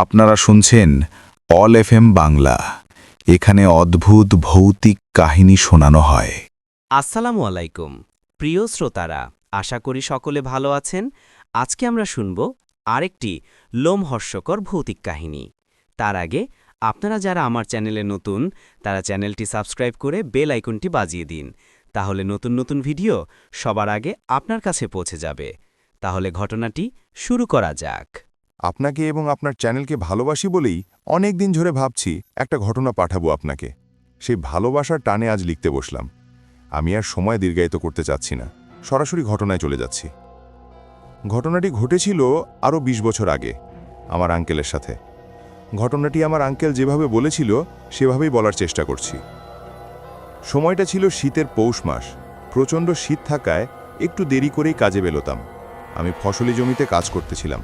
আপনারা শুনছেন all FM Bangla. এখানে অদ্ভুত ভৌতিক কাহিনী শোনানো হয়। আসসালামু আলাইকুম প্রিয় শ্রোতারা, আশা করি সকলে ভালো আছেন। আজকে আমরা শুনব আরেকটি লোমহর্ষকর ভৌতিক কাহিনী। তার আগে আপনারা যারা আমার চ্যানেলে নতুন, তারা চ্যানেলটি সাবস্ক্রাইব করে বেল আইকনটি বাজিয়ে দিন। তাহলে নতুন নতুন ভিডিও সবার আগে আপনার কাছে পৌঁছে যাবে। তাহলে ঘটনাটি শুরু করা যাক। আপনাকে এবং আপনার চ্যানেলকে ভালোবাসি বলেই অনেক দিন ধরে ভাবছি একটা ঘটনা পাঠাবো আপনাকে। সেই ভালোবাসার টানে আজ লিখতে বসলাম। আমি আর সময় দীর্ঘায়িত করতে চাচ্ছি না, সরাসরি ঘটনায় চলে যাচ্ছি। ঘটনাটি ঘটেছিল আরও ২০ বছর আগে আমার আঙ্কেলের সাথে। ঘটনাটি আমার আঙ্কেল যেভাবে বলেছিল সেভাবেই বলার চেষ্টা করছি। সময়টা ছিল শীতের পৌষ মাস। প্রচণ্ড শীত থাকায় একটু দেরি করেই কাজে বেরোতাম। আমি ফসলি জমিতে কাজ করতেছিলাম।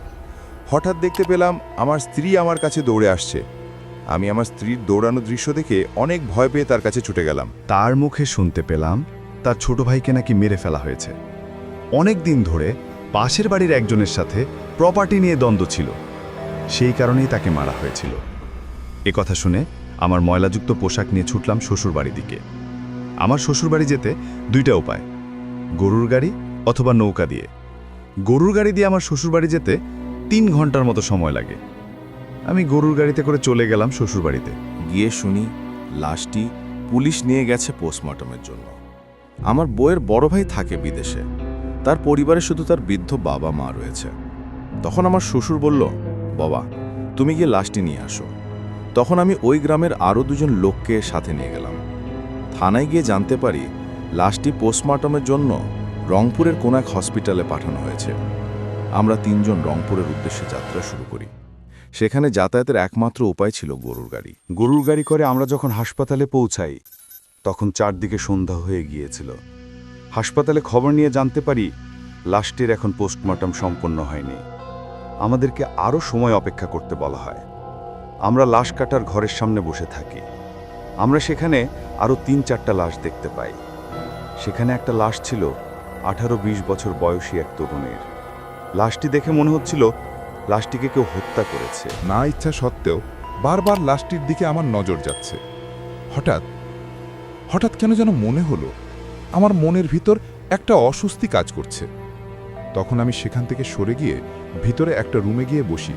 হঠাৎ দেখতে পেলাম আমার স্ত্রী আমার কাছে দৌড়ে আসছে। আমি আমার স্ত্রীর দৌড়ানো দৃশ্য দেখে অনেক ভয় পেয়ে তার কাছে ছুটে গেলাম। তার মুখে শুনতে পেলাম তার ছোট ভাইকে নাকি মেরে ফেলা হয়েছে। অনেক দিন ধরে পাশের বাড়ির একজনের সাথে প্রপার্টি নিয়ে দ্বন্দ্ব ছিল, সেই কারণেই তাকে মারা হয়েছিল। এ কথা শুনে আমার ময়লাযুক্ত পোশাক নিয়ে ছুটলাম শ্বশুরবাড়ির দিকে। আমার শ্বশুরবাড়ি যেতে দুইটা উপায়, গরুর গাড়ি অথবা নৌকা দিয়ে। গরুর গাড়ি দিয়ে আমার শ্বশুরবাড়ি যেতে ৩ ঘন্টার মতো সময় লাগে। আমি গরুর গাড়িতে করে চলে গেলাম শ্বশুরবাড়িতে। গিয়ে শুনি লাশটি পুলিশ নিয়ে গেছে পোস্টমর্টমের জন্য। আমার বউয়ের বড় ভাই থাকে বিদেশে, তার পরিবারে শুধু তার বৃদ্ধ বাবা মা রয়েছে। তখন আমার শ্বশুর বলল, বাবা তুমি গিয়ে লাশটি নিয়ে আসো। তখন আমি ওই গ্রামের আরও ২জন লোককে সাথে নিয়ে গেলাম। থানায় গিয়ে জানতে পারি লাশটি পোস্টমর্টমের জন্য রংপুরের কোন এক হসপিটালে পাঠানো হয়েছে। আমরা ৩ জন রংপুরের উদ্দেশ্যে যাত্রা শুরু করি। সেখানে যাতায়াতের একমাত্র উপায় ছিল গরুর গাড়ি। গরুর গাড়ি করে আমরা যখন হাসপাতালে পৌঁছাই তখন চারদিকে সন্ধ্যা হয়ে গিয়েছিল। হাসপাতালে খবর নিয়ে জানতে পারি লাশটির এখন পোস্টমর্টম সম্পন্ন হয়নি, আমাদেরকে আরও সময় অপেক্ষা করতে বলা হয়। আমরা লাশ কাটার ঘরের সামনে বসে থাকি। আমরা সেখানে আরও ৩-৪টা লাশ দেখতে পাই। সেখানে একটা লাশ ছিল ১৮-২০ বছর বয়সী এক তরুণের। লাশটি দেখে মনে হচ্ছিল লাশটিকে কেউ হত্যা করেছে। না ইচ্ছা সত্ত্বেও বারবার লাশটির দিকে আমার নজর যাচ্ছে। হঠাৎ কেন যেন মনে হলো আমার মনের ভিতর একটা অস্বস্তি কাজ করছে। তখন আমি সেখান থেকে সরে গিয়ে ভিতরে একটা রুমে গিয়ে বসি।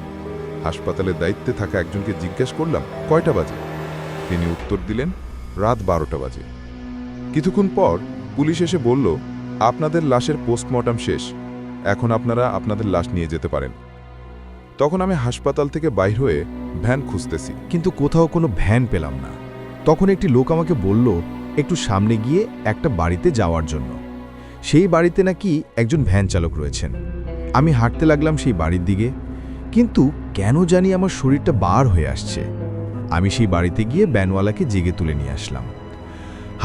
হাসপাতালের দায়িত্বে থাকা একজনকে জিজ্ঞেস করলাম কয়টা বাজে। তিনি উত্তর দিলেন রাত 12টা বাজে। কিছুক্ষণ পর পুলিশ এসে বলল, আপনাদের লাশের পোস্টমর্টম শেষ, এখন আপনারা আপনাদের লাশ নিয়ে যেতে পারেন। তখন আমি হাসপাতাল থেকে বাইর হয়ে ভ্যান খুঁজতেছি, কিন্তু কোথাও কোনো ভ্যান পেলাম না। তখন একটি লোক আমাকে বলল একটু সামনে গিয়ে একটা বাড়িতে যাওয়ার জন্য। সেই বাড়িতে নাকি একজন ভ্যান চালক রয়েছেন। আমি হাঁটতে লাগলাম সেই বাড়ির দিকে, কিন্তু কেন জানি আমার শরীরটা বার হয়ে আসছে। আমি সেই বাড়িতে গিয়ে ভ্যানওয়ালাকে জেগে তুলে নিয়ে আসলাম।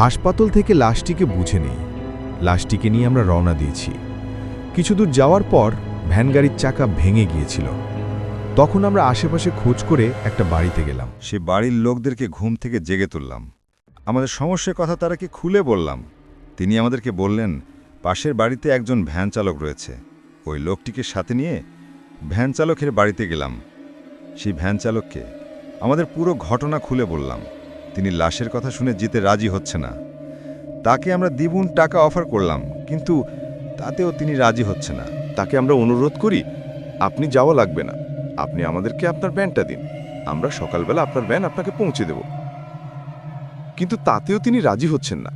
হাসপাতাল থেকে লাশটিকে বুঝে নেই। লাশটিকে নিয়ে আমরা রওনা দিয়েছি। কিছু দূর যাওয়ার পর ভ্যান গাড়ির চাকা ভেঙে গিয়েছিল। তখন আমরা আশেপাশে খোঁজ করে একটা বাড়িতে গেলাম। সে বাড়ির লোকদেরকে ঘুম থেকে জেগে তুললাম। আমাদের সমস্যার কথা তারাকে খুলে বললাম। তিনি আমাদেরকে বললেন পাশের বাড়িতে একজন ভ্যান চালক রয়েছে। ওই লোকটিকে সাথে নিয়ে ভ্যান চালকের বাড়িতে গেলাম। সেই ভ্যান চালককে আমাদের পুরো ঘটনা খুলে বললাম। তিনি লাশের কথা শুনে যেতে রাজি হচ্ছে না। তাকে আমরা দ্বিগুণ টাকা অফার করলাম, কিন্তু তাতেও তিনি রাজি হচ্ছে না। তাকে আমরা অনুরোধ করি, আপনি যাওয়া লাগবে না, আপনি আমাদেরকে আপনার ভ্যানটা দিন, আমরা সকালবেলা আপনার ভ্যান আপনাকে পৌঁছে দেব। কিন্তু তাতেও তিনি রাজি হচ্ছেন না।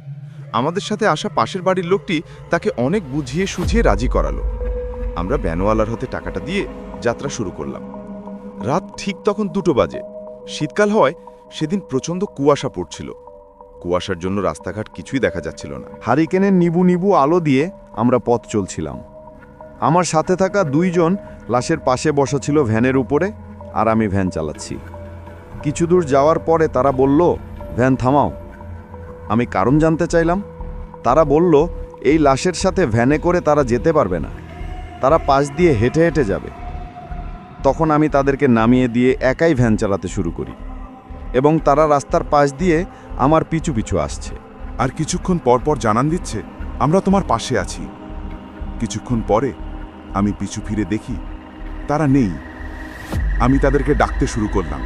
আমাদের সাথে আসা পাশের বাড়ির লোকটি তাকে অনেক বুঝিয়ে সুঝিয়ে রাজি করালো। আমরা ভ্যানওয়ালার হাতে টাকাটা দিয়ে যাত্রা শুরু করলাম। রাত ঠিক তখন 2টো বাজে। শীতকাল হয়, সেদিন প্রচণ্ড কুয়াশা পড়ছিল। কুয়াশার জন্য রাস্তাঘাট কিছুই দেখা যাচ্ছিল না। হারিকেনের নিবু নিবু আলো দিয়ে আমরা পথ চলছিলাম। আমার সাথে থাকা 2 জন লাশের পাশে বসা ছিল ভ্যানের উপরে, আর আমি ভ্যান চালাচ্ছি। কিছু দূর যাওয়ার পরে তারা বলল, ভ্যান থামাও। আমি কারণ জানতে চাইলাম। তারা বলল এই লাশের সাথে ভ্যানে করে তারা যেতে পারবে না, তারা পাশ দিয়ে হেঁটে হেঁটে যাবে। তখন আমি তাদেরকে নামিয়ে দিয়ে একাই ভ্যান চালাতে শুরু করি, এবং তারা রাস্তার পাশ দিয়ে আমার পিছু পিছু আসছে। আর কিছুক্ষণ পর জানান দিচ্ছে, আমরা তোমার পাশে আছি। কিছুক্ষণ পরে আমি পিছু ফিরে দেখি তারা নেই। আমি তাদেরকে ডাকতে শুরু করলাম,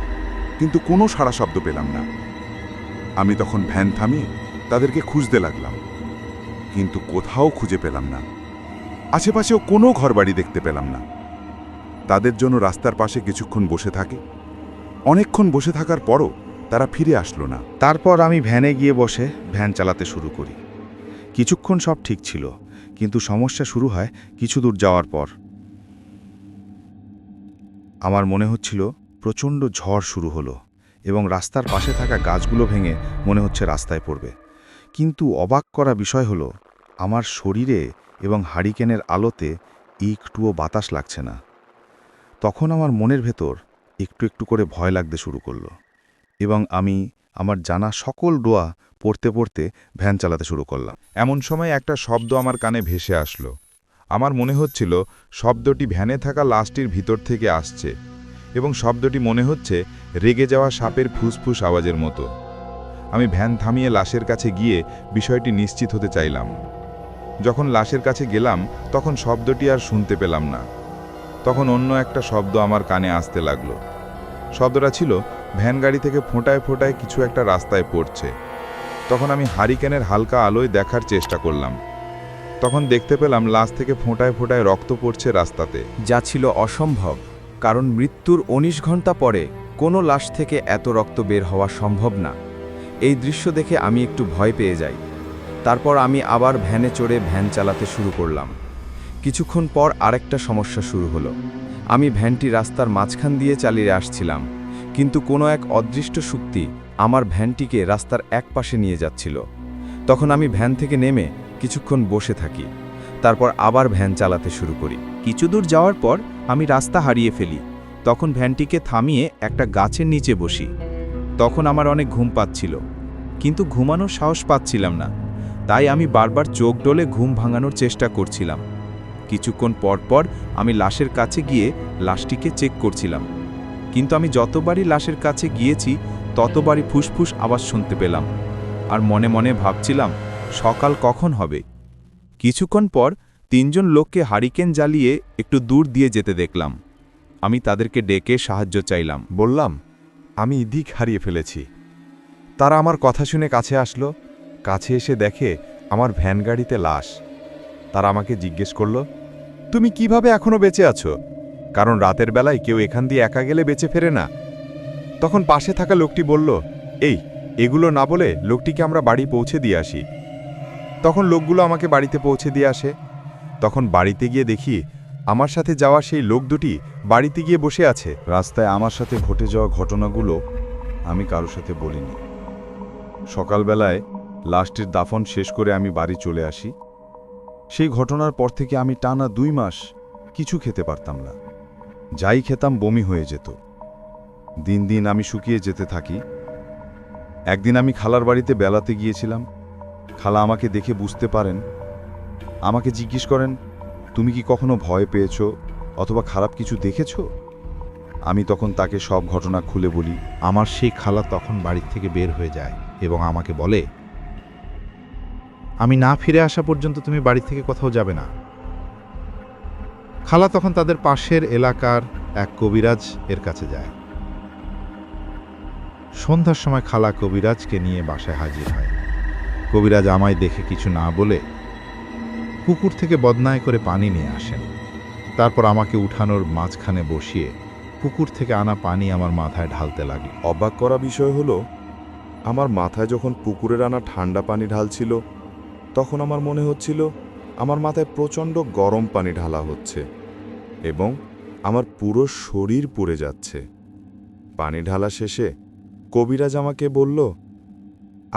কিন্তু কোনো সাড়া শব্দ পেলাম না। আমি তখন ভ্যান থামিয়ে তাদেরকে খুঁজতে লাগলাম, কিন্তু কোথাও খুঁজে পেলাম না। আশেপাশেও কোনো ঘরবাড়ি দেখতে পেলাম না। তাদের জন্য রাস্তার পাশে কিছুক্ষণ বসে থাকে। অনেকক্ষণ বসে থাকার পরও তারা ফিরে আসলো না। তারপর আমি ভ্যানে গিয়ে বসে ভ্যান চালাতে শুরু করি। কিছুক্ষণ সব ঠিক ছিল, কিন্তু সমস্যা শুরু হয় কিছু দূর যাওয়ার পর। আমার মনে হচ্ছিল প্রচণ্ড ঝড় শুরু হলো এবং রাস্তার পাশে থাকা গাছগুলো ভেঙে মনে হচ্ছে রাস্তায় পড়বে। কিন্তু অবাক করা বিষয় হলো, আমার শরীরে এবং হারিকেনের আলোতে একটুও বাতাস লাগছে না। তখন আমার মনের ভেতর একটু একটু করে ভয় লাগতে শুরু করলো এবং আমি আমার জানা সকল দোয়া পড়তে পড়তে ভ্যান চালাতে শুরু করলাম। এমন সময় একটা শব্দ আমার কানে ভেসে আসলো। আমার মনে হচ্ছিল শব্দটি ভ্যানে থাকা লাশটির ভিতর থেকে আসছে এবং শব্দটি মনে হচ্ছে রেগে যাওয়া সাপের ফুসফুস আওয়াজের মতো। আমি ভ্যান থামিয়ে লাশের কাছে গিয়ে বিষয়টি নিশ্চিত হতে চাইলাম। যখন লাশের কাছে গেলাম তখন শব্দটি আর শুনতে পেলাম না। তখন অন্য একটা শব্দ আমার কানে আসতে লাগলো। শব্দটা ছিল ভ্যান গাড়ি থেকে ফোঁটায় ফোঁটায় কিছু একটা রাস্তায় পড়ছে। তখন আমি হারিকেনের হালকা আলোয় দেখার চেষ্টা করলাম। তখন দেখতে পেলাম লাশ থেকে ফোঁটায় ফোঁটায় রক্ত পড়ছে রাস্তাতে। যা ছিল অসম্ভব, কারণ মৃত্যুর 19 ঘন্টা পরে কোনো লাশ থেকে এত রক্ত বের হওয়া সম্ভব না। এই দৃশ্য দেখে আমি একটু ভয় পেয়ে যাই। তারপর আমি আবার ভ্যানে চড়ে ভ্যান চালাতে শুরু করলাম। কিছুক্ষণ পর আরেকটা সমস্যা শুরু হলো। আমি ভ্যানটি রাস্তার মাঝখান দিয়ে চালিয়ে আসছিলাম, কিন্তু কোনো এক অদৃষ্ট শক্তি আমার ভ্যানটিকে রাস্তার এক পাশে নিয়ে যাচ্ছিল। তখন আমি ভ্যান থেকে নেমে কিছুক্ষণ বসে থাকি, তারপর আবার ভ্যান চালাতে শুরু করি। কিছু দূর যাওয়ার পর আমি রাস্তা হারিয়ে ফেলি। তখন ভ্যানটিকে থামিয়ে একটা গাছের নিচে বসি। তখন আমার অনেক ঘুম পাচ্ছিল, কিন্তু ঘুমানোর সাহস পাচ্ছিলাম না। তাই আমি বারবার চোখ ডলে ঘুম ভাঙানোর চেষ্টা করছিলাম। কিছুক্ষণ পর পর আমি লাশের কাছে গিয়ে লাশটিকে চেক করছিলাম, কিন্তু আমি যতবারই লাশের কাছে গিয়েছি ততবারই ফুসফুস আওয়াজ শুনতে পেলাম আর মনে মনে ভাবছিলাম সকাল কখন হবে। কিছুক্ষণ পর 3 জন লোককে হারিকেন জ্বালিয়ে একটু দূর দিয়ে যেতে দেখলাম। আমি তাদেরকে ডেকে সাহায্য চাইলাম। বললাম, আমি দিক হারিয়ে ফেলেছি। তারা আমার কথা শুনে কাছে আসলো। কাছে এসে দেখে আমার ভ্যান গাড়িতে লাশ। তারা আমাকে জিজ্ঞেস করলো, তুমি কিভাবে এখনো বেঁচে আছো? কারণ রাতের বেলায় কেউ এখান দিয়ে একা গেলে বেঁচে ফেরে না। তখন পাশে থাকা লোকটি বলল, এগুলো না বলে লোকটিকে আমরা বাড়ি পৌঁছে দিয়ে আসি। তখন লোকগুলো আমাকে বাড়িতে পৌঁছে দিয়ে আসে। তখন বাড়িতে গিয়ে দেখি আমার সাথে যাওয়া সেই লোক দুটি বাড়িতে গিয়ে বসে আছে। রাস্তায় আমার সাথে ঘটে যাওয়া ঘটনাগুলো আমি কারোর সাথে বলিনি। সকালবেলায় লাশটির দাফন শেষ করে আমি বাড়ি চলে আসি। সেই ঘটনার পর থেকে আমি টানা 2 মাস কিছু খেতে পারতাম না। যাই খেতাম বমি হয়ে যেত। দিন দিন আমি শুকিয়ে যেতে থাকি। একদিন আমি খালার বাড়িতে বেলাতে গিয়েছিলাম। খালা আমাকে দেখে বুঝতে পারেন। আমাকে জিজ্ঞেস করেন, তুমি কি কখনো ভয় পেয়েছো অথবা খারাপ কিছু দেখেছো? আমি তখন তাকে সব ঘটনা খুলে বলি। আমার সেই খালা তখন বাড়ি থেকে বের হয়ে যায় এবং আমাকে বলে, আমি না ফিরে আসা পর্যন্ত তুমি বাড়ি থেকে কোথাও যাবে না। খালা তখন তাদের পাশের এলাকার এক কবিরাজ এর কাছে যায়। সন্ধ্যার সময় খালা কবিরাজকে নিয়ে বাসায় হাজির হয়। কবিরাজ আমায় দেখে কিছু না বলে পুকুর থেকে বদনায় করে পানি নিয়ে আসেন। তারপর আমাকে উঠানোর মাঝখানে বসিয়ে পুকুর থেকে আনা পানি আমার মাথায় ঢালতে লাগল। অবাক করা বিষয় হলো, আমার মাথায় যখন পুকুরের আনা ঠান্ডা পানি ঢালছিল তখন আমার মনে হচ্ছিল আমার মাথায় প্রচণ্ড গরম পানি ঢালা হচ্ছে এবং আমার পুরো শরীর পুড়ে যাচ্ছে। পানি ঢালা শেষে কবিরাজ আমাকে বলল,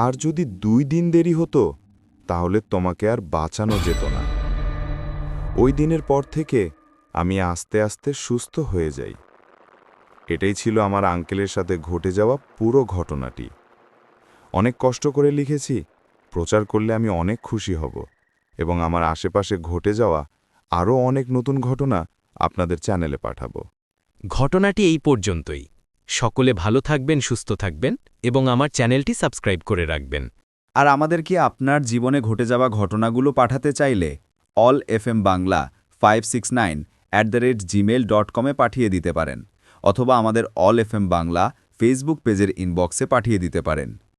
আর যদি 2 দিন দেরি হতো তাহলে তোমাকে আর বাঁচানো যেত না। ওই দিনের পর থেকে আমি আস্তে আস্তে সুস্থ হয়ে যাই। এটাই ছিল আমার আঙ্কেলের সাথে ঘটে যাওয়া পুরো ঘটনাটি। অনেক কষ্ট করে লিখেছি, প্রচার করলে আমি অনেক খুশি হব এবং আমার আশেপাশে ঘটে যাওয়া আরও অনেক নতুন ঘটনা আপনাদের চ্যানেলে পাঠাবো। ঘটনাটি এই পর্যন্তই। সকলে ভালো থাকবেন, সুস্থ থাকবেন এবং আমার চ্যানেলটি সাবস্ক্রাইব করে রাখবেন। আর আমাদেরকে আপনার জীবনে ঘটে যাওয়া ঘটনাগুলো পাঠাতে চাইলে allfmbangla569@gmail.com-এ পাঠিয়ে দিতে পারেন, অথবা আমাদের অল এফএম বাংলা ফেসবুক পেজের ইনবক্সে পাঠিয়ে দিতে পারেন।